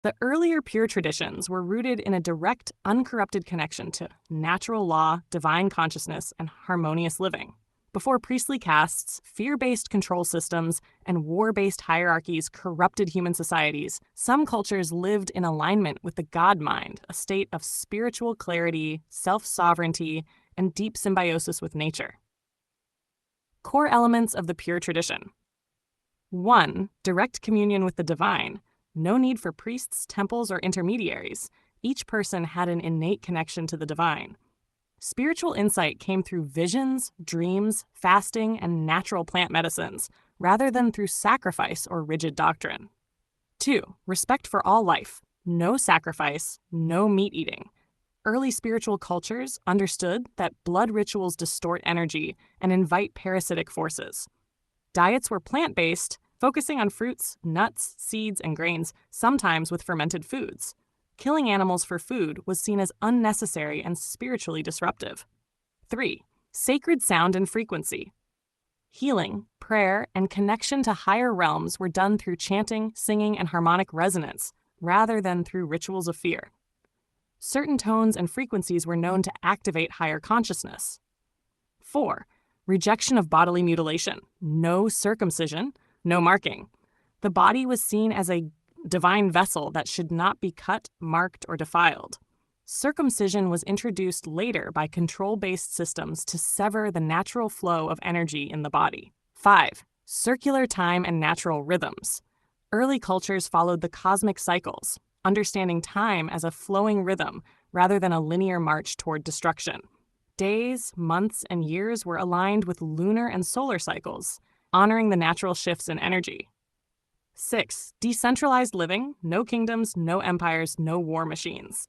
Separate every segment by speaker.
Speaker 1: The earlier pure traditions were rooted in a direct, uncorrupted connection to natural law, divine consciousness, and harmonious living. Before priestly castes, fear-based control systems, and war-based hierarchies corrupted human societies, some cultures lived in alignment with the God mind, a state of spiritual clarity, self-sovereignty, and deep symbiosis with nature. Core elements of the pure tradition. 1. Direct communion with the divine. No need for priests, temples, or intermediaries. Each person had an innate connection to the divine. Spiritual insight came through visions, dreams, fasting, and natural plant medicines, rather than through sacrifice or rigid doctrine. 2. Respect for all life. No sacrifice, no meat eating. Early spiritual cultures understood that blood rituals distort energy and invite parasitic forces. Diets were plant-based, focusing on fruits, nuts, seeds, and grains, sometimes with fermented foods. Killing animals for food was seen as unnecessary and spiritually disruptive. 3. Sacred sound and frequency. Healing, prayer, and connection to higher realms were done through chanting, singing, and harmonic resonance, rather than through rituals of fear. Certain tones and frequencies were known to activate higher consciousness. 4. Rejection of bodily mutilation. No circumcision, no marking. The body was seen as a divine vessel that should not be cut, marked, or defiled. Circumcision was introduced later by control-based systems to sever the natural flow of energy in the body. 5. Circular time and natural rhythms. Early cultures followed the cosmic cycles, understanding time as a flowing rhythm rather than a linear march toward destruction. Days, months, and years were aligned with lunar and solar cycles, honoring the natural shifts in energy. 6. Decentralized living, no kingdoms, no empires, no war machines.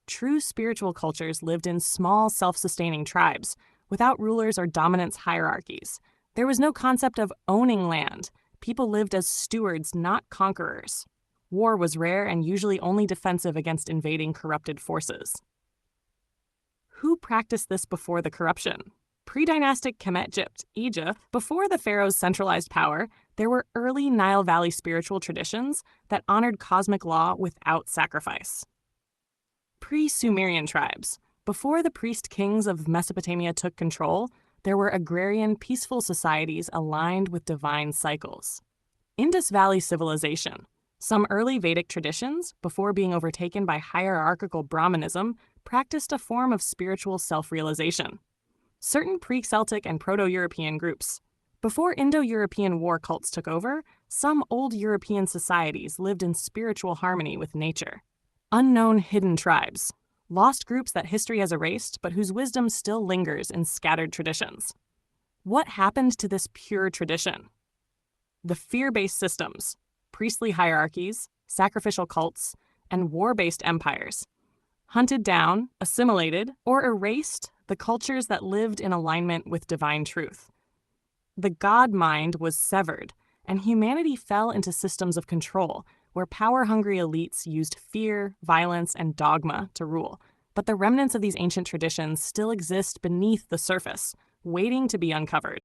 Speaker 1: True spiritual cultures lived in small, self-sustaining tribes, without rulers or dominance hierarchies. There was no concept of owning land. People lived as stewards, not conquerors. War was rare and usually only defensive against invading corrupted forces. Who practiced this before the corruption? Pre-dynastic Kemet Egypt, before the pharaoh's centralized power, there were early Nile Valley spiritual traditions that honored cosmic law without sacrifice. Pre-Sumerian tribes, before the priest kings of Mesopotamia took control, there were agrarian, peaceful societies aligned with divine cycles. Indus Valley civilization. Some early Vedic traditions, before being overtaken by hierarchical Brahmanism, practiced a form of spiritual self-realization. Certain pre-Celtic and Proto-European groups. Before Indo-European war cults took over, some old European societies lived in spiritual harmony with nature. Unknown hidden tribes. Lost groups that history has erased, but whose wisdom still lingers in scattered traditions. What happened to this pure tradition? The fear-based systems, priestly hierarchies, sacrificial cults, and war-based empires hunted down, assimilated, or erased the cultures that lived in alignment with divine truth. The God mind was severed, and humanity fell into systems of control where power-hungry elites used fear, violence, and dogma to rule. But the remnants of these ancient traditions still exist beneath the surface, waiting to be uncovered.